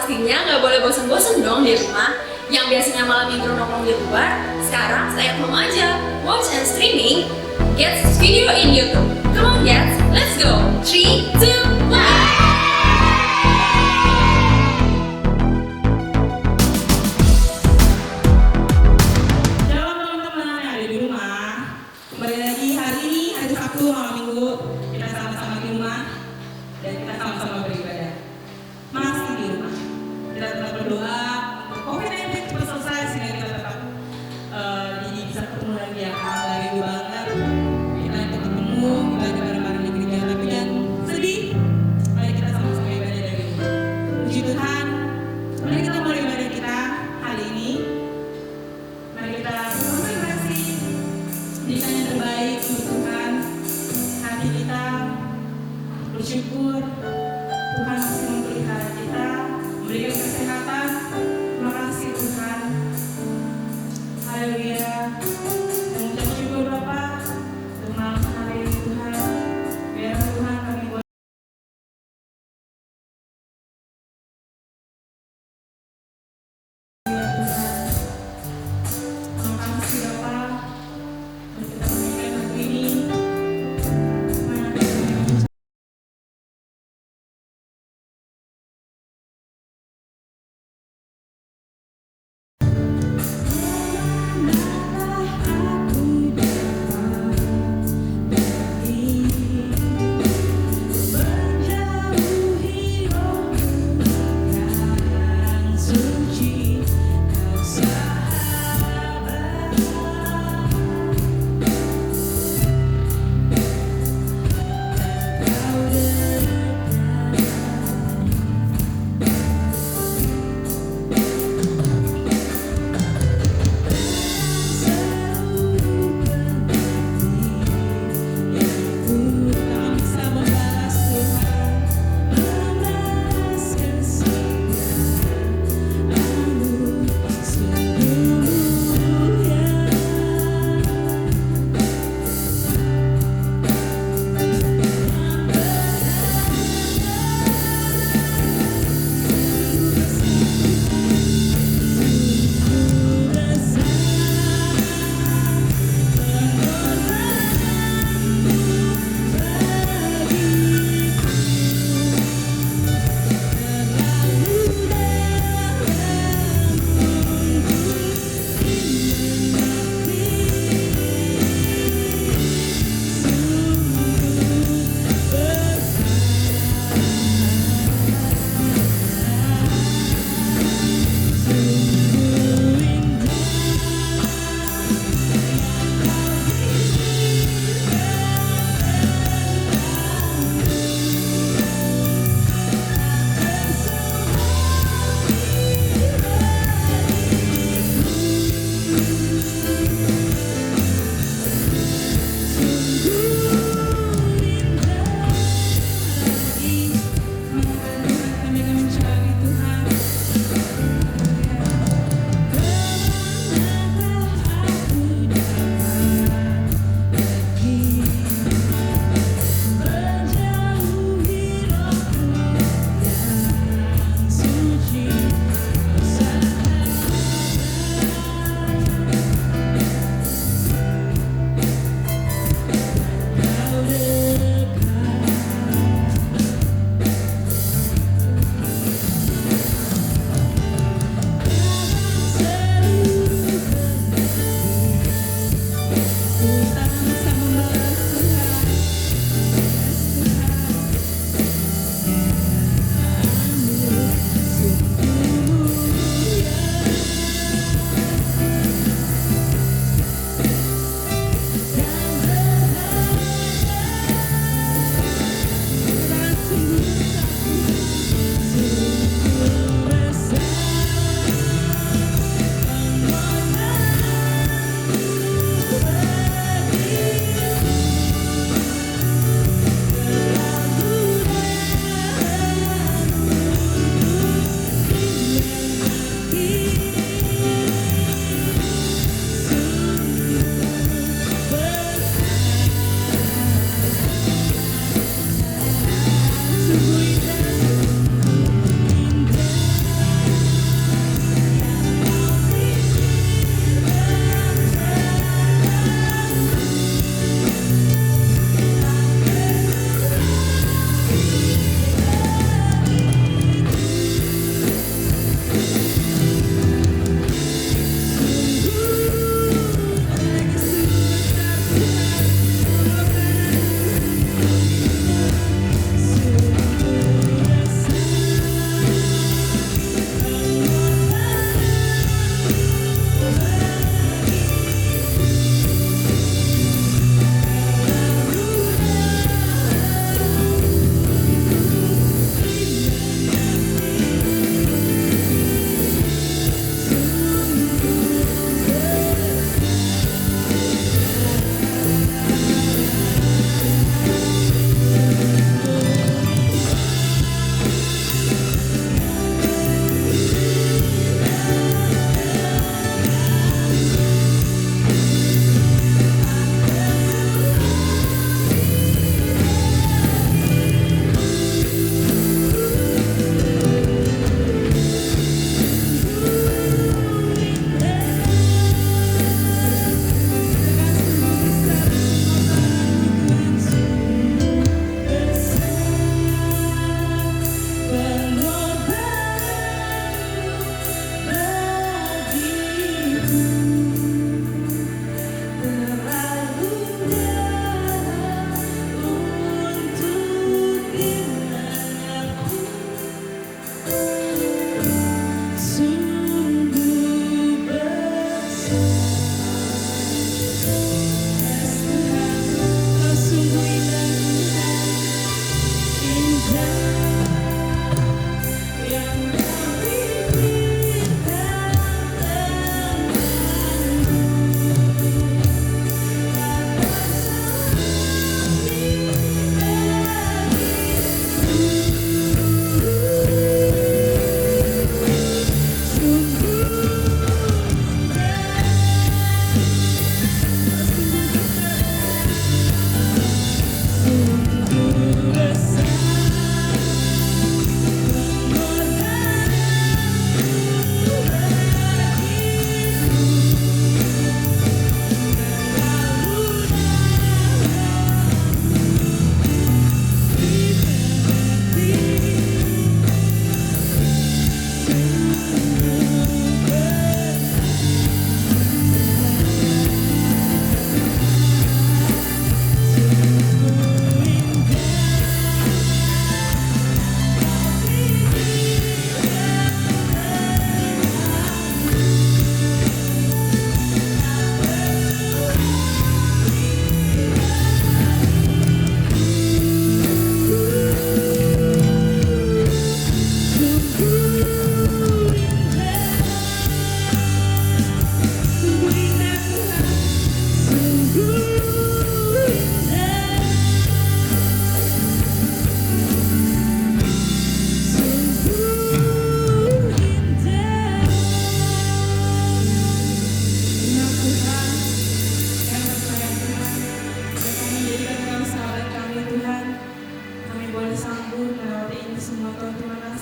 pastinya nggak boleh bosan-bosan dong di rumah. Yang biasanya malam minggu nongkrong di luar, sekarang stay at home aja. Watch and streaming Gets video in YouTube. Come on Gets, let's go. 3, 2, 1. Kembali lagi hari ini, hari Sabtu malam minggu, kita sama-sama di rumah dan kita sama-sama beribadah. Masih di rumah, kita tetap berdoa untuk COVID-19 cepat selesai sehingga kita tetap bisa ketemu lagi ya. Alhamdulillah banget kita untuk ketemu, kita bareng-bareng di gereja, tapi jangan sedih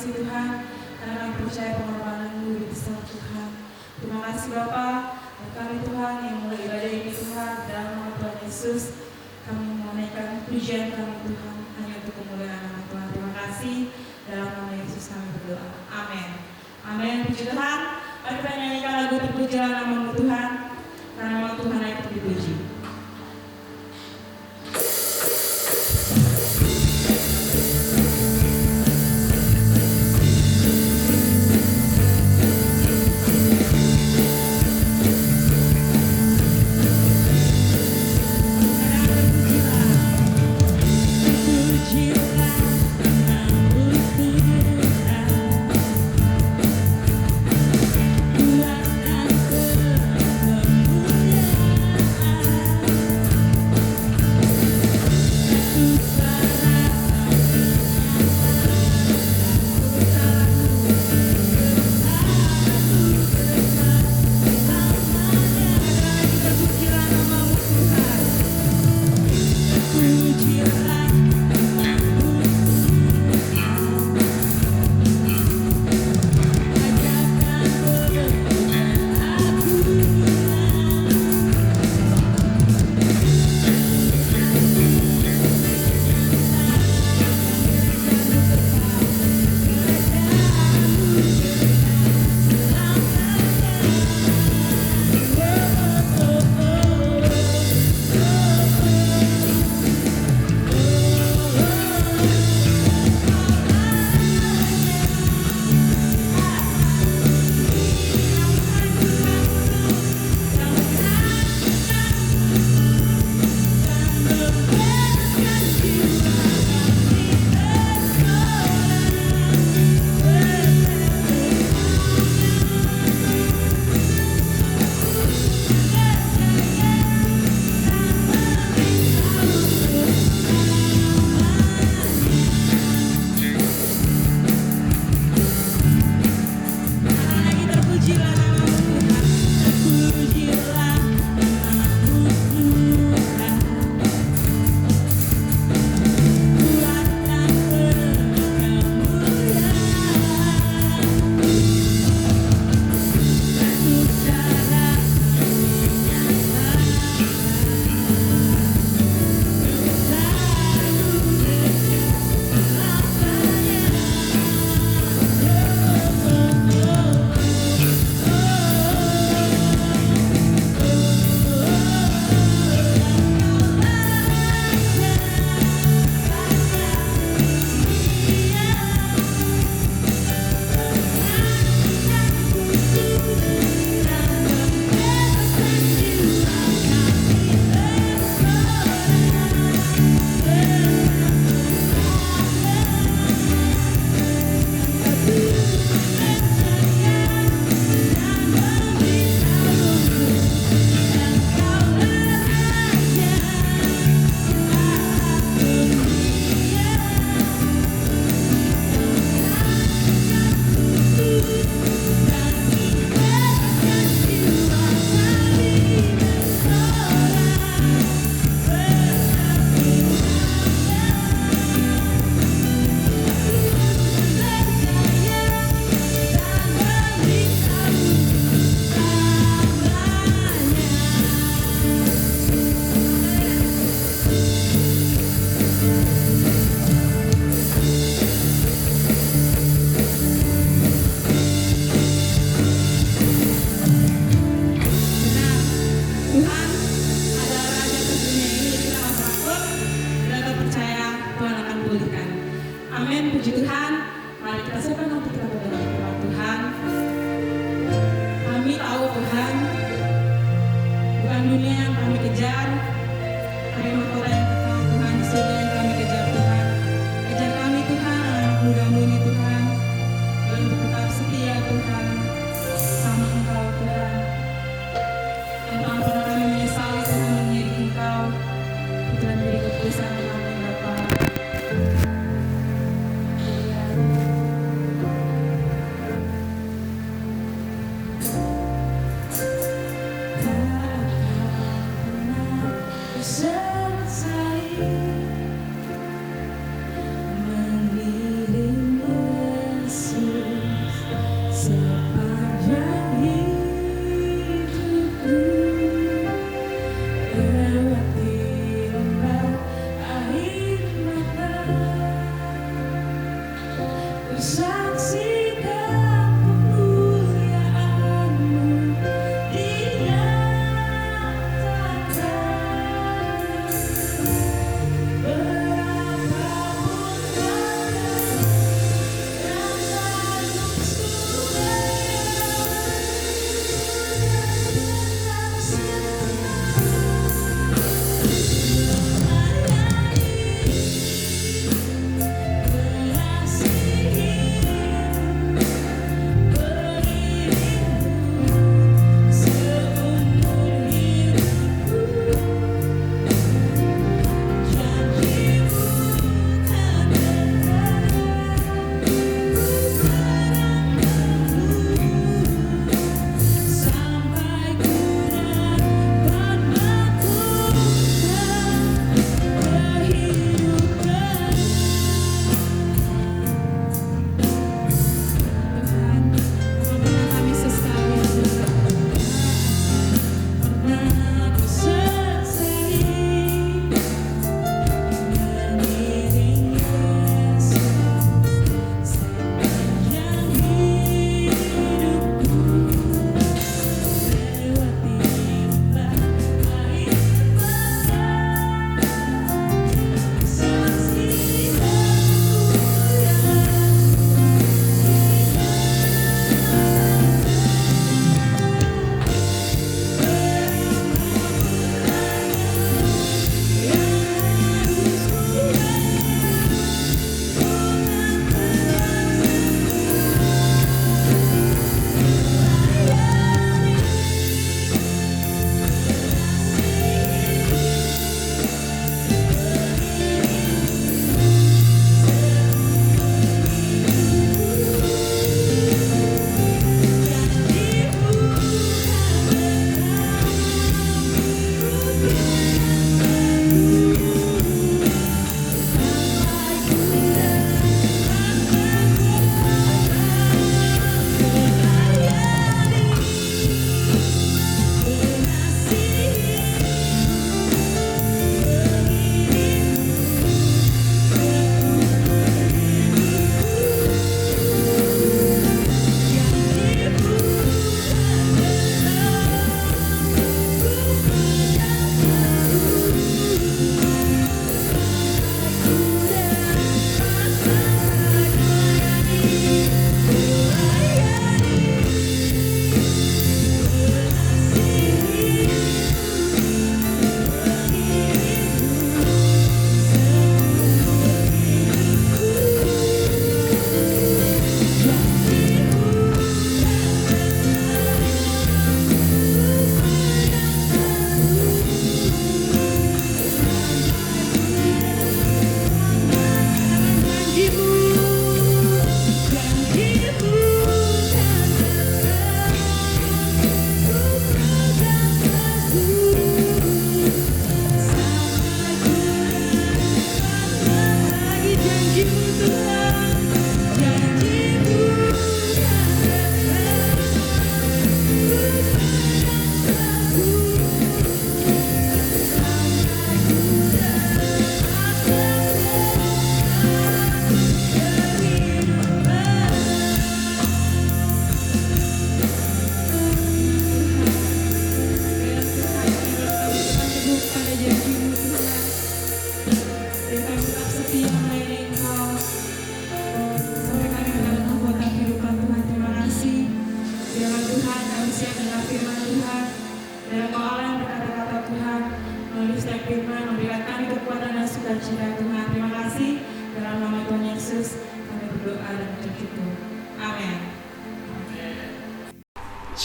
kasih Tuhan, karena kami percaya pengorbanan-Mu lebih besar Tuhan. Terima kasih Bapa, dan kami Tuhan yang mulai ibadah ini Tuhan, dalam nama Tuhan Yesus, kami menaikkan pujian kami Tuhan, hanya untuk kemuliaan nama Tuhan. Terima kasih, dalam nama Yesus kami berdoa. Amin. Amin. Puji Tuhan. Mari kita nyanyikan lagu terpujilah nama-Mu Tuhan, karena nama Tuhan layak untuk dipuji. Mengirim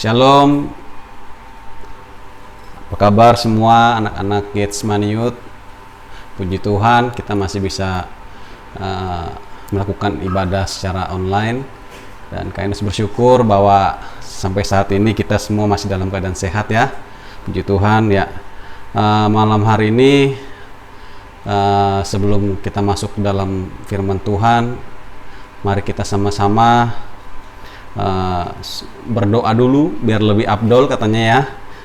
Shalom, apa kabar semua anak-anak Getsemani Youth? Puji Tuhan, kita masih bisa melakukan ibadah secara online, dan kami bersyukur bahwa sampai saat ini kita semua masih dalam keadaan sehat ya. Puji Tuhan ya. Malam hari ini sebelum kita masuk ke dalam firman Tuhan, mari kita sama-sama berdoa dulu biar lebih afdol katanya ya,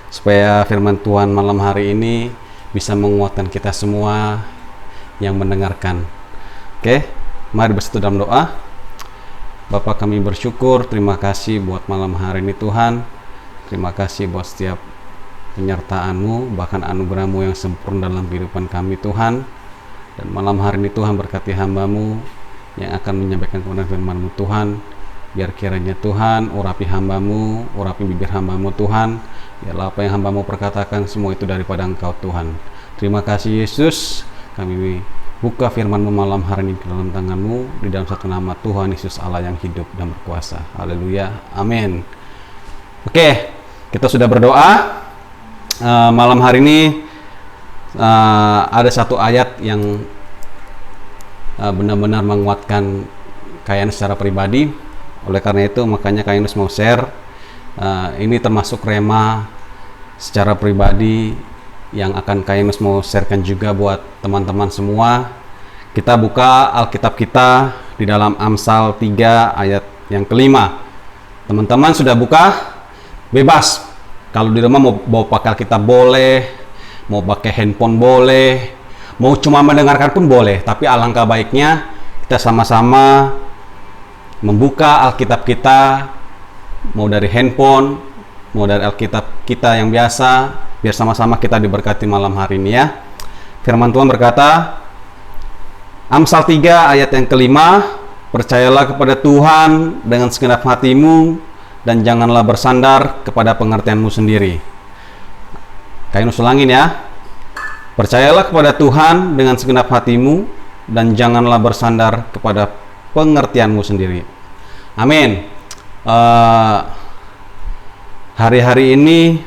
supaya firman Tuhan malam hari ini bisa menguatkan kita semua yang mendengarkan. Oke, mari bersatu dalam doa. Bapak, kami bersyukur, terima kasih buat malam hari ini Tuhan. Terima kasih buat setiap penyertaan-Mu, bahkan anugerah-Mu yang sempurna dalam kehidupan kami Tuhan. Dan malam hari ini Tuhan, berkati hamba-Mu yang akan menyampaikan kebenaran firman-Mu Tuhan. Biar kiranya Tuhan urapi hamba-Mu, urapi bibir hamba-Mu Tuhan. Biarlah apa yang hamba-Mu perkatakan semua itu daripada Engkau Tuhan. Terima kasih Yesus. Kami buka firman-Mu malam hari ini ke dalam tangan-Mu, di dalam satu nama Tuhan Yesus Allah yang hidup dan berkuasa. Haleluya, amin. Oke, kita sudah berdoa. Malam hari ini ada satu ayat yang benar-benar menguatkan Kak secara pribadi. Oleh karena itu makanya Kak Yunus mau share. Ini termasuk rema secara pribadi yang akan Kak Yunus mau sharekan juga buat teman-teman semua. Kita buka Alkitab kita di dalam Amsal 3 ayat yang kelima. Teman-teman sudah buka? Bebas. Kalau di rumah mau bawa pakai Alkitab boleh, mau pakai handphone boleh, mau cuma mendengarkan pun boleh. Tapi alangkah baiknya kita sama-sama membuka Alkitab kita, mau dari handphone, mau dari Alkitab kita yang biasa, biar sama-sama kita diberkati malam hari ini ya. Firman Tuhan berkata, Amsal 3 ayat yang kelima, percayalah kepada Tuhan dengan segenap hatimu, dan janganlah bersandar kepada pengertianmu sendiri. Kayaknya ulangin ya. Percayalah kepada Tuhan dengan segenap hatimu, dan janganlah bersandar kepada pengertianmu sendiri. Amin. Hari-hari ini,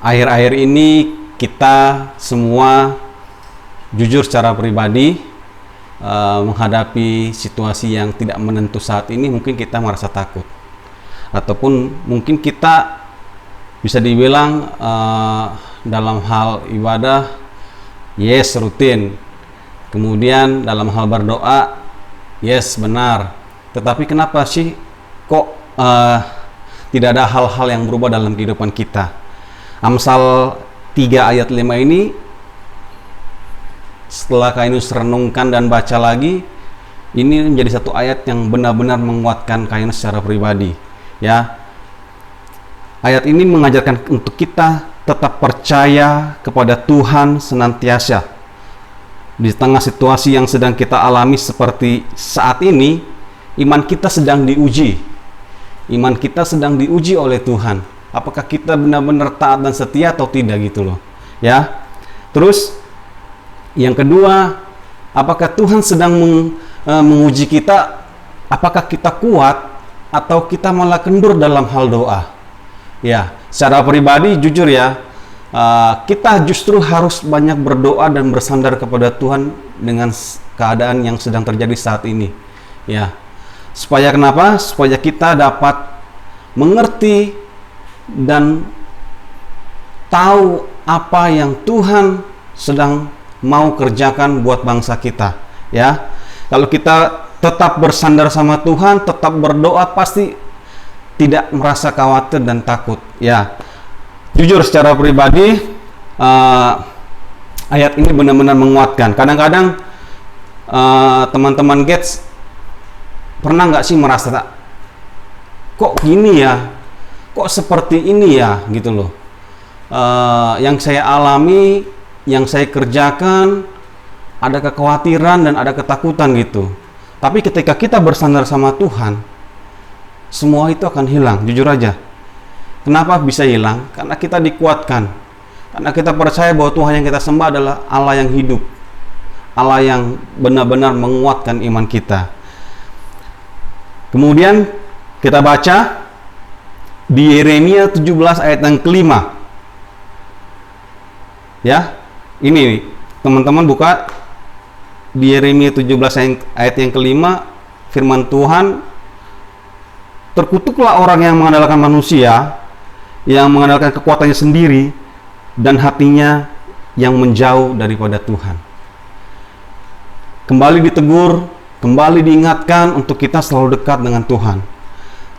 akhir-akhir ini kita semua jujur secara pribadi menghadapi situasi yang tidak menentu saat ini. Mungkin kita merasa takut, ataupun mungkin kita bisa dibilang dalam hal ibadah yes rutin, kemudian dalam hal berdoa yes benar, tetapi kenapa sih kok tidak ada hal-hal yang berubah dalam kehidupan kita? Amsal 3 ayat 5 ini, setelah Kak Yunus renungkan dan baca lagi, ini menjadi satu ayat yang benar-benar menguatkan Kak Yunus secara pribadi ya. Ayat ini mengajarkan untuk kita tetap percaya kepada Tuhan senantiasa di tengah situasi yang sedang kita alami seperti saat ini. Iman kita sedang diuji, iman kita sedang diuji oleh Tuhan. Apakah kita benar-benar taat dan setia atau tidak gitu loh ya. Terus yang kedua, apakah Tuhan sedang menguji kita, apakah kita kuat atau kita malah kendur dalam hal doa ya. Secara pribadi jujur ya, kita justru harus banyak berdoa dan bersandar kepada Tuhan dengan keadaan yang sedang terjadi saat ini ya. Supaya kenapa? Supaya kita dapat mengerti dan tahu apa yang Tuhan sedang mau kerjakan buat bangsa kita ya. Kalau kita tetap bersandar sama Tuhan, tetap berdoa, pasti tidak merasa khawatir dan takut ya. Jujur secara pribadi ayat ini benar-benar menguatkan. Kadang-kadang teman-teman Gates pernah nggak sih merasa kok gini ya, kok seperti ini ya gitu loh. Yang saya alami, yang saya kerjakan, ada kekhawatiran dan ada ketakutan gitu. Tapi ketika kita bersandar sama Tuhan, semua itu akan hilang. Jujur aja. Kenapa bisa hilang? Karena kita dikuatkan. Karena kita percaya bahwa Tuhan yang kita sembah adalah Allah yang hidup, Allah yang benar-benar menguatkan iman kita. Kemudian kita baca di Yeremia 17 ayat yang kelima ya. Ini teman-teman buka di Yeremia 17 ayat yang kelima. Firman Tuhan, terkutuklah orang yang mengandalkan manusia, yang mengandalkan kekuatannya sendiri, dan hatinya yang menjauh daripada Tuhan. Kembali ditegur, kembali diingatkan untuk kita selalu dekat dengan Tuhan.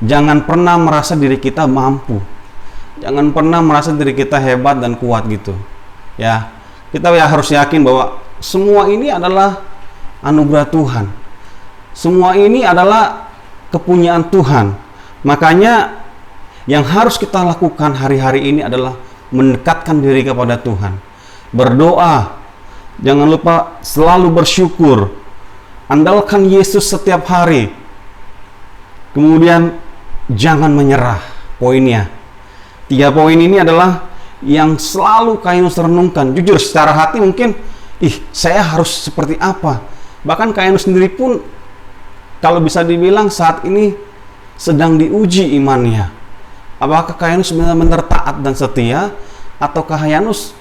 Jangan pernah merasa diri kita mampu, jangan pernah merasa diri kita hebat dan kuat gitu ya. Kita ya harus yakin bahwa semua ini adalah anugerah Tuhan. Semua ini adalah kepunyaan Tuhan. Makanya yang harus kita lakukan hari-hari ini adalah mendekatkan diri kepada Tuhan. Berdoa. Jangan lupa selalu bersyukur. Andalkan Yesus setiap hari. Kemudian jangan menyerah. Poinnya. 3 poin ini adalah yang selalu Kainus renungkan. Jujur secara hati mungkin, saya harus seperti apa? Bahkan Kainus sendiri pun kalau bisa dibilang saat ini sedang diuji imannya. Apakah Kainus benar-benar taat dan setia, ataukah Kainus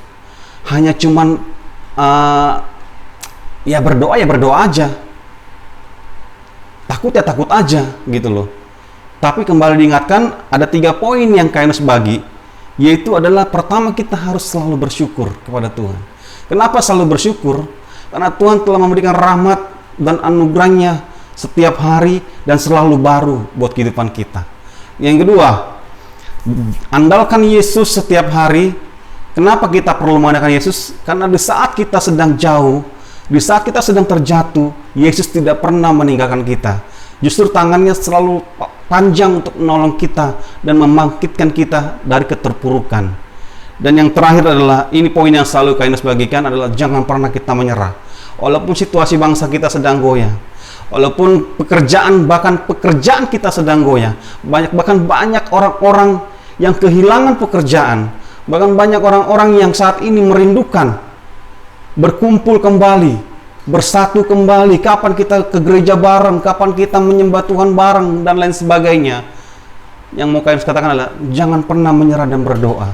hanya cuman berdoa aja, takut aja gitu loh. Tapi kembali diingatkan, ada 3 poin yang Kainus bagi, yaitu adalah pertama, kita harus selalu bersyukur kepada Tuhan. Kenapa selalu bersyukur? Karena Tuhan telah memberikan rahmat dan anugerahnya setiap hari dan selalu baru buat kehidupan kita. Yang kedua, andalkan Yesus setiap hari. Kenapa kita perlu mengandalkan Yesus? Karena di saat kita sedang jauh, di saat kita sedang terjatuh, Yesus tidak pernah meninggalkan kita. Justru tangannya selalu panjang untuk menolong kita dan membangkitkan kita dari keterpurukan. Dan yang terakhir adalah, ini poin yang selalu Kainus bagikan, adalah jangan pernah kita menyerah. Walaupun situasi bangsa kita sedang goyah, walaupun bahkan pekerjaan kita sedang goyah, bahkan banyak orang-orang yang kehilangan pekerjaan, bahkan banyak orang-orang yang saat ini merindukan berkumpul kembali, bersatu kembali, kapan kita ke gereja bareng, kapan kita menyembah Tuhan bareng, dan lain sebagainya. Yang mau Kainus katakan adalah jangan pernah menyerah dan berdoa.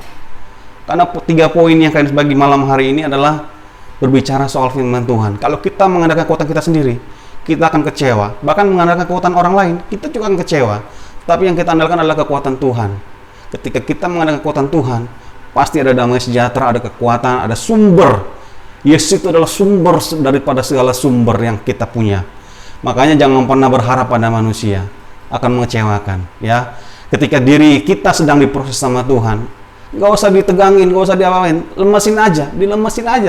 Karena 3 poin yang Kainus bagi malam hari ini adalah berbicara soal firman Tuhan. Kalau kita mengandalkan kekuatan kita sendiri, kita akan kecewa. Bahkan mengandalkan kekuatan orang lain, kita juga akan kecewa. Tapi yang kita andalkan adalah kekuatan Tuhan. Ketika kita mengandalkan kekuatan Tuhan, pasti ada damai sejahtera, ada kekuatan, ada sumber. Yesus itu adalah sumber daripada segala sumber yang kita punya. Makanya jangan pernah berharap pada manusia, akan mengecewakan. Ya, ketika diri kita sedang diproses sama Tuhan, nggak usah ditegangin, nggak usah diapain,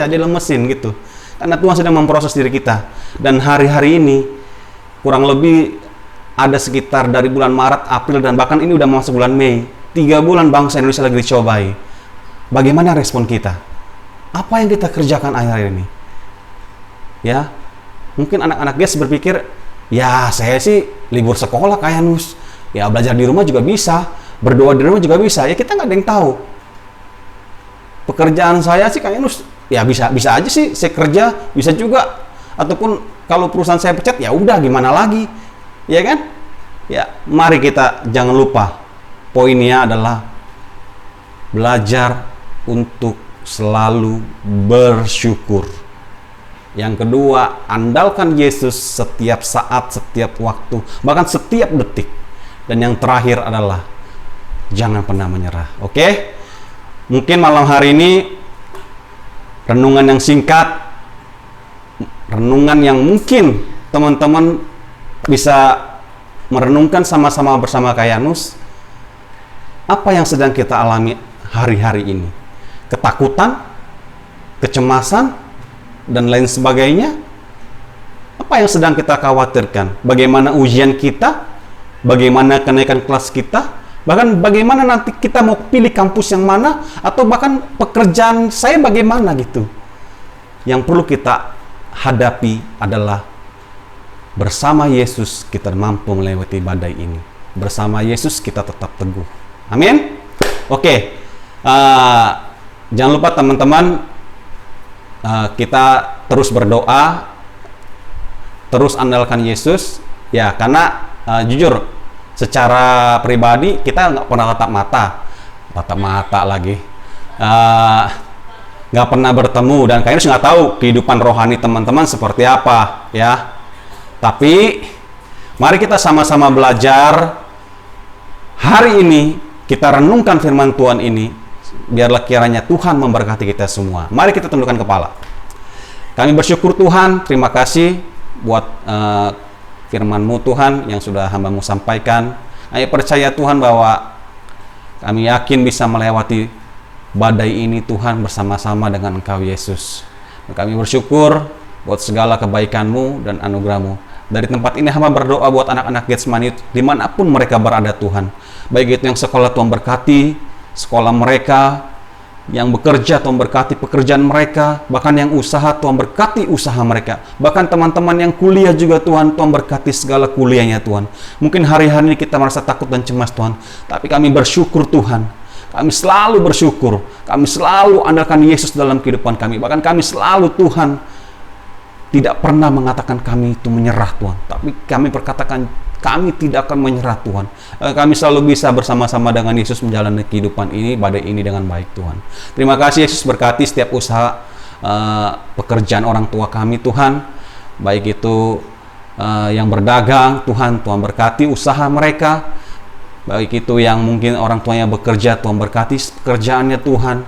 dilemesin gitu. Karena Tuhan sedang memproses diri kita. Dan hari-hari ini kurang lebih ada sekitar dari bulan Maret, April, dan bahkan ini udah masuk bulan Mei, 3 bulan bangsa Indonesia lagi dicobai. Bagaimana respon kita? Apa yang kita kerjakan akhir-akhir ini? Ya, mungkin anak-anak guys berpikir, ya saya sih libur sekolah Kainus, ya belajar di rumah juga bisa, berdoa di rumah juga bisa. Ya kita nggak ada yang tahu. Pekerjaan saya sih Kainus, ya bisa aja sih saya kerja, bisa juga. Ataupun kalau perusahaan saya pecat, ya udah gimana lagi, ya kan? Ya, mari kita jangan lupa, poinnya adalah belajar untuk selalu bersyukur. Yang kedua, andalkan Yesus setiap saat, setiap waktu, bahkan setiap detik. Dan yang terakhir adalah jangan pernah menyerah. Oke? Mungkin malam hari ini renungan yang singkat, renungan yang mungkin teman-teman bisa merenungkan sama-sama bersama Kainus. Apa yang sedang kita alami hari-hari ini? Ketakutan, kecemasan, dan lain sebagainya. Apa yang sedang kita khawatirkan? Bagaimana ujian kita? Bagaimana kenaikan kelas kita? Bahkan bagaimana nanti kita mau pilih kampus yang mana? Atau bahkan pekerjaan saya bagaimana gitu? Yang perlu kita hadapi adalah bersama Yesus kita mampu melewati badai ini. Bersama Yesus kita tetap teguh. Amin? Oke. Jangan lupa teman-teman, kita terus berdoa, terus andalkan Yesus, ya, karena jujur secara pribadi kita nggak pernah tatap mata lagi, nggak pernah bertemu, dan kayaknya nggak tahu kehidupan rohani teman-teman seperti apa, ya. Tapi mari kita sama-sama belajar hari ini, kita renungkan firman Tuhan ini. Biarlah kiranya Tuhan memberkati kita semua. Mari kita tundukkan kepala. Kami bersyukur Tuhan, terima kasih buat firman-Mu Tuhan yang sudah hamba-Mu sampaikan. Kami percaya Tuhan bahwa kami yakin bisa melewati badai ini Tuhan bersama-sama dengan Engkau Yesus. Dan kami bersyukur buat segala kebaikan-Mu dan anugerah-Mu. Dari tempat ini hamba berdoa buat anak-anak Getsemani dimanapun mereka berada Tuhan. Baik itu yang sekolah, Tuhan berkati sekolah mereka, yang bekerja Tuhan berkati pekerjaan mereka, bahkan yang usaha Tuhan berkati usaha mereka, bahkan teman-teman yang kuliah juga Tuhan berkati segala kuliahnya Tuhan. Mungkin hari-hari ini kita merasa takut dan cemas Tuhan, tapi kami bersyukur Tuhan. Kami selalu bersyukur, kami selalu andalkan Yesus dalam kehidupan kami, bahkan kami selalu Tuhan tidak pernah mengatakan kami itu menyerah Tuhan, tapi kami berkatakan kami tidak akan menyerah Tuhan. Kami selalu bisa bersama-sama dengan Yesus menjalani kehidupan ini, badai ini dengan baik Tuhan. Terima kasih Yesus, berkati setiap usaha pekerjaan orang tua kami Tuhan, baik itu yang berdagang Tuhan berkati usaha mereka, baik itu yang mungkin orang tuanya bekerja Tuhan berkati pekerjaannya Tuhan,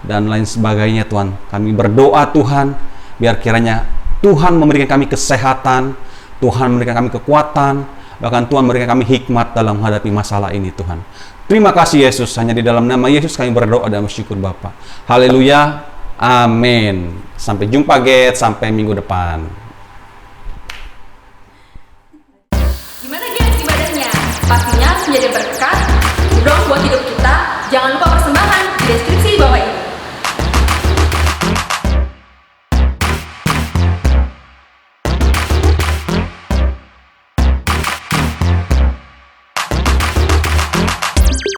dan lain sebagainya Tuhan. Kami berdoa Tuhan, biar kiranya Tuhan memberikan kami kesehatan, Tuhan memberikan kami kekuatan, bahkan Tuhan memberikan kami hikmat dalam menghadapi masalah ini Tuhan. Terima kasih Yesus, hanya di dalam nama Yesus kami berdoa dan bersyukur Bapa. Haleluya, amin. Sampai jumpa Get, sampai minggu depan. Gimana guys ibadahnya? Pastinya menjadi